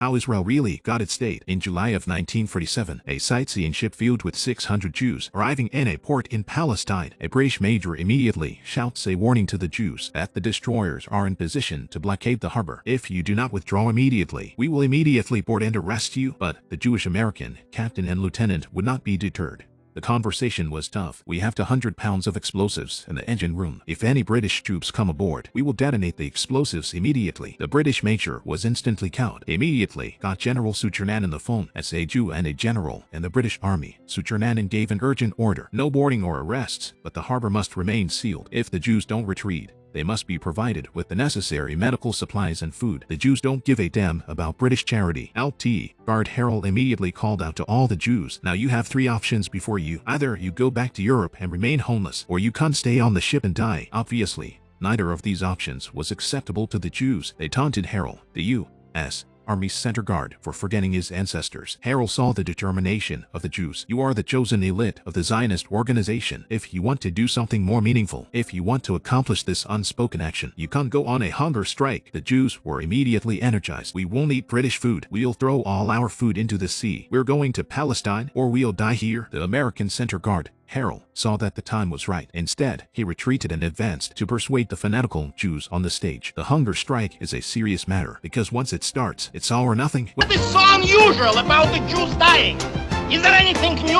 How Israel really got its state. In July of 1947, a sightseeing ship filled with 600 Jews arriving in a port in Palestine. A British major immediately shouts a warning to the Jews that the destroyers are in position to blockade the harbor. If you do not withdraw immediately, we will immediately board and arrest you. But the Jewish American captain and lieutenant would not be deterred. The conversation was tough. We have 200 pounds of explosives in the engine room. If any British troops come aboard, we will detonate the explosives immediately. The British major was instantly cowed. They immediately got General Suchernan on the phone. As a Jew and a general in the British Army, Suchernan gave an urgent order. No boarding or arrests, but the harbor must remain sealed. If the Jews don't retreat, they must be provided with the necessary medical supplies and food. The Jews don't give a damn about British charity. LT Guard Harold immediately called out to all the Jews. Now you have three options before you. Either you go back to Europe and remain homeless, or you can't stay on the ship and die. Obviously, neither of these options was acceptable to the Jews. They taunted Harold, the U.S. Army's center guard, for forgetting his ancestors. Harold saw the determination of the Jews. You are the chosen elite of the Zionist organization. If you want to do something more meaningful, if you want to accomplish this unspoken action, you can't go on a hunger strike. The Jews were immediately energized. We won't eat British food. We'll throw all our food into the sea. We're going to Palestine, or we'll die here. The American center guard, Harold, saw that the time was right. Instead, he retreated and advanced to persuade the fanatical Jews on the stage. The hunger strike is a serious matter, because once it starts, it's all or nothing. What is so unusual about the Jews dying? Is there anything new?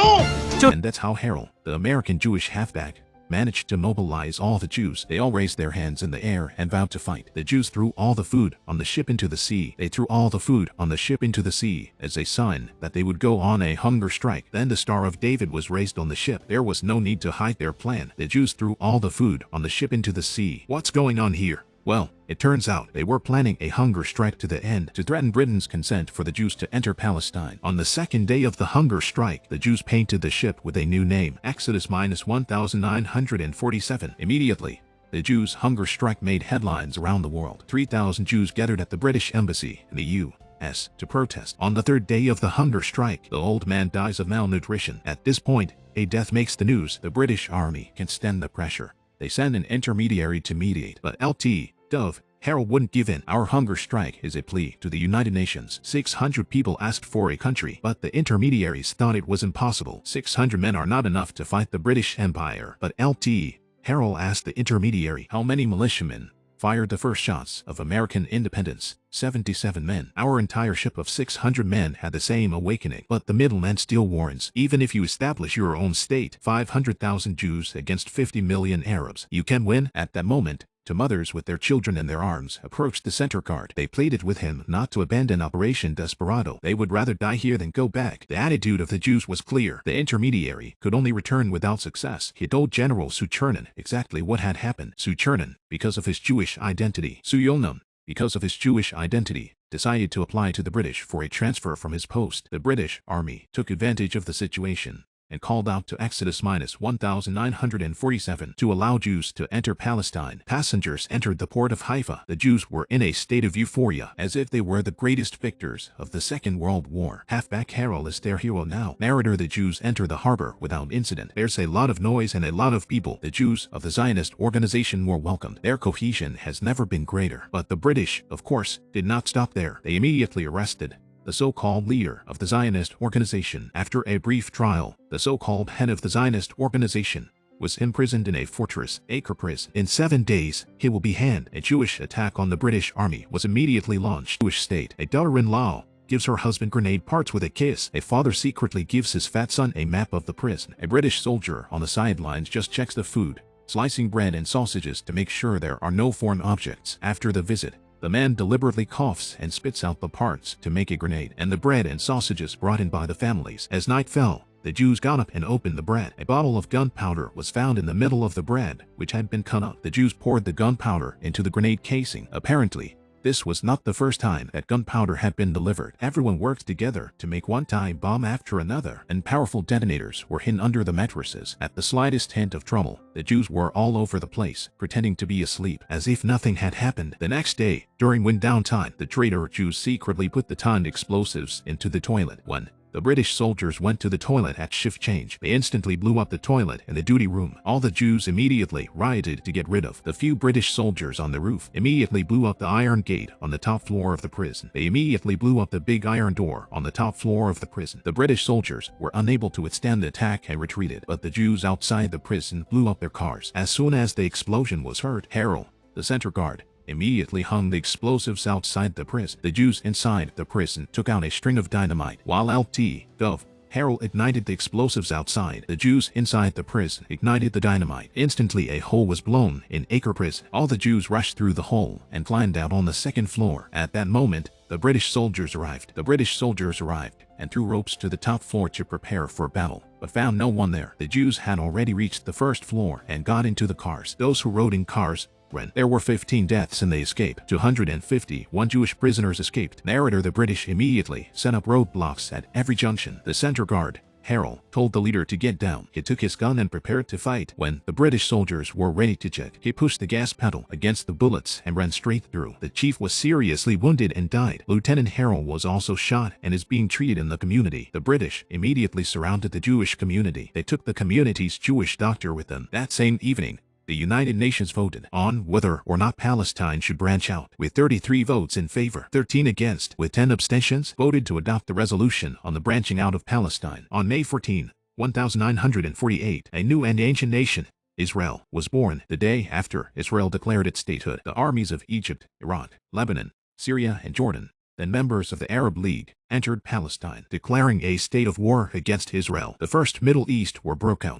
And that's how Harold, the American Jewish halfback, managed to mobilize all the Jews. They all raised their hands in the air and vowed to fight. The Jews threw all the food on the ship into the sea. They threw all the food on the ship into the sea as a sign that they would go on a hunger strike. Then the Star of David was raised on the ship. There was no need to hide their plan. The Jews threw all the food on the ship into the sea. What's going on here? Well, it turns out they were planning a hunger strike to the end to threaten Britain's consent for the Jews to enter Palestine. On the second day of the hunger strike, the Jews painted the ship with a new name, Exodus-1947. Immediately, the Jews' hunger strike made headlines around the world. 3,000 Jews gathered at the British Embassy in the U.S. to protest. On the third day of the hunger strike, the old man dies of malnutrition. At this point, a death makes the news. The British Army can stand the pressure. They send an intermediary to mediate, but LT Dove Harold wouldn't give in. Our hunger strike is a plea to the United Nations. 600 people asked for a country, but the intermediaries thought it was impossible. 600 men are not enough to fight the British Empire. But LT Harold asked the intermediary how many militiamen fired the first shots of American independence. 77 men. Our entire ship of 600 men had the same awakening. But the middleman still warns, even if you establish your own state, 500,000 Jews against 50 million Arabs, you can win. At that moment, two mothers with their children in their arms approached the center guard. They pleaded with him not to abandon Operation Desperado. They would rather die here than go back. The attitude of the Jews was clear. The intermediary could only return without success. He told General Suchernan exactly what had happened. Suchernan, because of his Jewish identity. Suyonom, because of his Jewish identity, decided to apply to the British for a transfer from his post. The British Army took advantage of the situation and called out to Exodus-1947 to allow Jews to enter Palestine. Passengers entered the port of Haifa. The Jews were in a state of euphoria, as if they were the greatest victors of the Second World War. Halfback Harold is their hero now. Narrator: the Jews enter the harbor without incident. There's a lot of noise and a lot of people. The Jews of the Zionist organization were welcomed. Their cohesion has never been greater. But the British, of course, did not stop there. They immediately arrested the so-called leader of the Zionist organization. After a brief trial, the so-called head of the Zionist organization was imprisoned in a fortress, Acre prison. In 7 days, he will be hanged. A Jewish attack on the British Army was immediately launched. Jewish state: a daughter-in-law gives her husband grenade parts with a kiss. A father secretly gives his fat son a map of the prison. A British soldier on the sidelines just checks the food, slicing bread and sausages to make sure there are no foreign objects. After the visit, the man deliberately coughs and spits out the parts to make a grenade and the bread and sausages brought in by the families. As night fell, the Jews got up and opened the bread. A bottle of gunpowder was found in the middle of the bread, which had been cut up. The Jews poured the gunpowder into the grenade casing. Apparently, this was not the first time that gunpowder had been delivered. Everyone worked together to make one time bomb after another, and powerful detonators were hidden under the mattresses. At the slightest hint of trouble, the Jews were all over the place, pretending to be asleep, as if nothing had happened. The next day, during wind down time, the traitor Jews secretly put the timed explosives into the toilet. 1. The British soldiers went to the toilet at shift change. They instantly blew up the toilet in the duty room. All the Jews immediately rioted to get rid of the few British soldiers on the roof. Immediately blew up the iron gate on the top floor of the prison. They immediately blew up the big iron door on the top floor of the prison. The British soldiers were unable to withstand the attack and retreated, but the Jews outside the prison blew up their cars. As soon as the explosion was heard, Harel, the center guard, immediately hung the explosives outside the prison. The Jews inside the prison took out a string of dynamite, while Lt. Gov. Harel ignited the explosives outside. The Jews inside the prison ignited the dynamite. Instantly a hole was blown in Acre prison. All the Jews rushed through the hole and climbed out on the second floor. At that moment, the British soldiers arrived. The British soldiers arrived and threw ropes to the top floor to prepare for battle, but found no one there. The Jews had already reached the first floor and got into the cars. Those who rode in cars ran. There were 15 deaths in the escape. 251 Jewish prisoners escaped. Narrator: the British immediately set up roadblocks at every junction. The center guard, Harel, told the leader to get down. He took his gun and prepared to fight. When the British soldiers were ready to check, he pushed the gas pedal against the bullets and ran straight through. The chief was seriously wounded and died. Lieutenant Harel was also shot and is being treated in the community. The British immediately surrounded the Jewish community. They took the community's Jewish doctor with them. That same evening, the United Nations voted on whether or not Palestine should branch out, with 33 votes in favor, 13 against, with 10 abstentions, voted to adopt the resolution on the branching out of Palestine. On May 14, 1948, a new and ancient nation, Israel, was born. The day after Israel declared its statehood, the armies of Egypt, Iraq, Lebanon, Syria, and Jordan, then members of the Arab League, entered Palestine, declaring a state of war against Israel. The First Middle East War broke out.